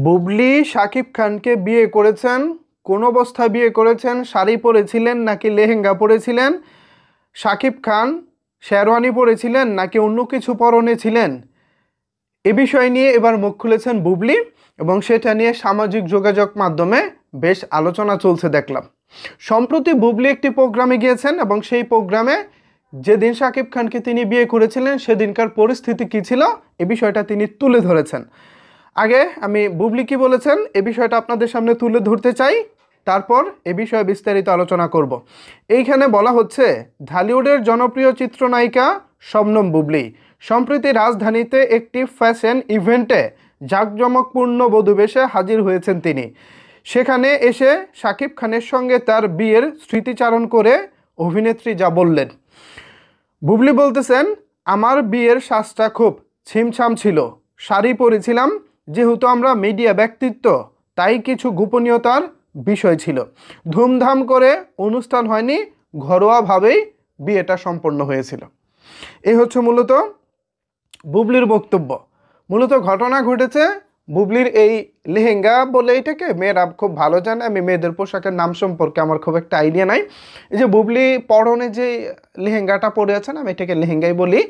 বুবলি শাকিব খানকে বিয়ে করেছেন। কোন অবস্থায় বিয়ে করেছেন? শাড়ি পরেছিলেন নাকি লেহেঙ্গা পরেছিলেন? শাকিব খান শেরওয়ানি পরেছিলেন নাকি অন্য কিছু পরনে ছিলেন? এ বিষয় নিয়ে এবার মুখ খুলেছেন বুবলি, এবং সেটা নিয়ে সামাজিক যোগাযোগ মাধ্যমে বেশ আলোচনা চলছে দেখলাম। সম্প্রতি বুবলি একটি প্রোগ্রামে গিয়েছেন এবং সেই প্রোগ্রামে যেদিন শাকিব খানকে তিনি বিয়ে করেছিলেন সেদিনকার পরিস্থিতি কী ছিল এ বিষয়টা তিনি তুলে ধরেছেন। আগে আমি বুবলি কি বলেছেন এ বিষয়টা আপনাদের সামনে তুলে ধরতে চাই, তারপর এ বিষয়ে বিস্তারিত আলোচনা করব। এইখানে বলা হচ্ছে, ঢালিউডের জনপ্রিয় চিত্রনায়িকা শবনম বুবলি সম্প্রতি রাজধানীতে একটি ফ্যাশন ইভেন্টে জাঁকজমকপূর্ণ বধূবেশে হাজির হয়েছেন তিনি। সেখানে এসে শাকিব খানের সঙ্গে তার বিয়ের স্মৃতিচারণ করে অভিনেত্রী যা বললেন। বুবলি বলতেছেন, আমার বিয়ের সাজটা খুব ছিমছাম ছিল, শাড়ি পরেছিলাম, যেহেতু আমরা মিডিয়া ব্যক্তিত্ব তাই কিছু গোপনীয়তার বিষয় ছিল। ধুমধাম করে অনুষ্ঠান হয়নি, ঘরোয়াভাবেই বিয়েটা সম্পন্ন হয়েছিল। এই হচ্ছে মূলত বুবলির বক্তব্য। মূলত ঘটনা ঘটেছে বুবলির এই লেহেঙ্গা বলে, এটাকে মেয়েরা খুব ভালো জানে, আমি মেয়েদের পোশাকের নাম সম্পর্কে আমার খুব একটা আইডিয়া নাই। এই যে বুবলি পরনে যে লেহেঙ্গাটা পরে আছেন, আমি এটাকে লেহেঙ্গাই বলি।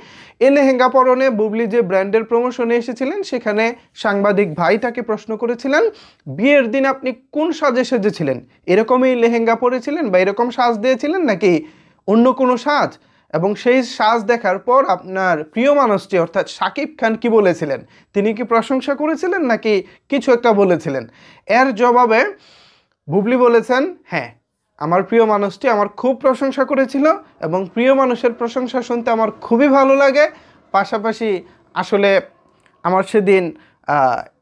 এই লেহেঙ্গা পরনে বুবলি যে ব্র্যান্ডের প্রমোশনে এসেছিলেন, সেখানে সাংবাদিক ভাই তাকে প্রশ্ন করেছিলেন, বিয়ের দিন আপনি কোন সাজে সেজেছিলেন? এরকমই লেহেঙ্গা পরেছিলেন বা এরকম সাজ দিয়েছিলেন নাকি অন্য কোনো সাজ? এবং সেই সাজ দেখার পর আপনার প্রিয় মানুষটি অর্থাৎ শাকিব খান কি বলেছিলেন? তিনি কি প্রশংসা করেছিলেন নাকি কিছু একটা বলেছিলেন? এর জবাবে বুবলি বলেছেন, হ্যাঁ, আমার প্রিয় মানুষটি আমার খুব প্রশংসা করেছিল এবং প্রিয় মানুষের প্রশংসা শুনতে আমার খুবই ভালো লাগে। পাশাপাশি আসলে আমার সেদিন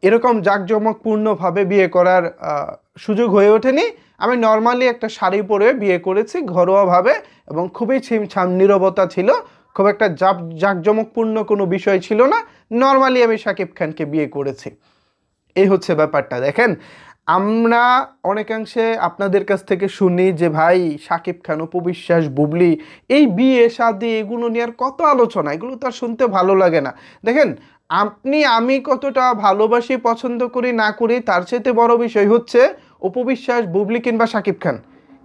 এরকম জাঁকজমকপূর্ণভাবে বিয়ে করার সুযোগ হয়ে ওঠেনি। আমি নর্মালি একটা শাড়ি পরে বিয়ে করেছি ঘরোয়াভাবে, এবং খুবই ছিমছাম নীরবতা ছিল, খুব একটা জাঁকজমকপূর্ণ কোনো বিষয় ছিল না। নর্মালি আমি শাকিব খানকে বিয়ে করেছি। এই হচ্ছে ব্যাপারটা। দেখেন, আমরা অনেকাংশে আপনাদের কাছ থেকে শুনি যে ভাই শাকিব খান, অপু বিশ্বাস, বুবলি এই বিয়ে শাদী এগুলো নিয়ে আর কত আলোচনা, এগুলো তো আর শুনতে ভালো লাগে না। দেখেন, আপনি আমি কতটা ভালোবাসি, পছন্দ করি না করি, তার চেয়ে বড় বিষয় হচ্ছে অপু বিশ্বাস, বুবলি কিংবা শাকিব খান,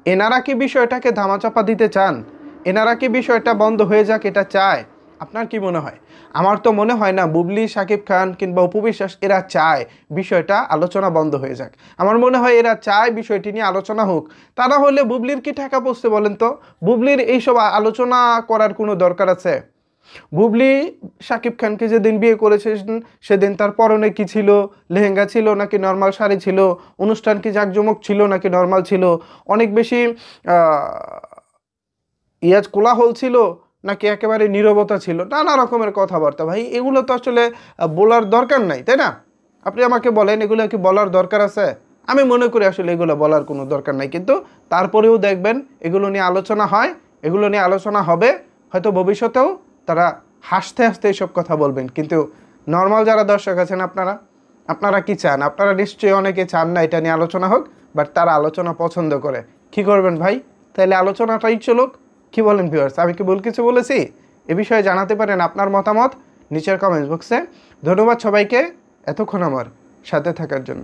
এনারা কি বিষয়টাকে ধামাচাপা দিতে চান? এনারা কি বিষয়টা বন্ধ হয়ে যাক এটা চায়? আপনার কি মনে হয়? আমার তো মনে হয় না বুবলি, শাকিব খান কিংবা অপু বিশ্বাস এরা চায় বিষয়টা আলোচনা বন্ধ হয়ে যাক। আমার মনে হয় এরা চায় বিষয়টি নিয়ে আলোচনা হোক। তারা হলে বুবলির কি ঠেকা পড়ছে বলেন তো? বুবলির এইসব আলোচনা করার কোনো দরকার আছে? বুবলি শাকিব খানকে যেদিন বিয়ে করেছে সেদিন তার পরনে কি ছিল? লেহেঙ্গা ছিল নাকি নর্মাল শাড়ি ছিল? অনুষ্ঠান কি জাঁকজমক ছিল নাকি নর্মাল ছিল? অনেক বেশি কোলাহল ছিল নাকি একেবারে নীরবতা ছিল? নানা রকমের কথাবার্তা। ভাই এগুলো তো আসলে বলার দরকার নাই, তাই না? আপনি আমাকে বলেন, এগুলো কি বলার দরকার আছে? আমি মনে করি আসলে এগুলো বলার কোনো দরকার নাই, কিন্তু তারপরেও দেখবেন এগুলো নিয়ে আলোচনা হয়, এগুলো নিয়ে আলোচনা হবে। হয়তো ভবিষ্যতেও তারা হাসতে হাসতে এসব কথা বলবেন, কিন্তু নর্মাল যারা দর্শক আছেন আপনারা, আপনারা কি চান? আপনারা নিশ্চয়ই অনেকে চান না এটা নিয়ে আলোচনা হোক, বাট তারা আলোচনা পছন্দ করে। কি করবেন ভাই? তাহলে আলোচনাটাই চলুক। কি বলেন ভিউয়ার্স? আমি কি ভুল কিছু বলেছি? এ বিষয়ে জানাতে পারেন আপনার মতামত নিচের কমেন্টস বক্সে। ধন্যবাদ সবাইকে এতক্ষণ আমার সাথে থাকার জন্য।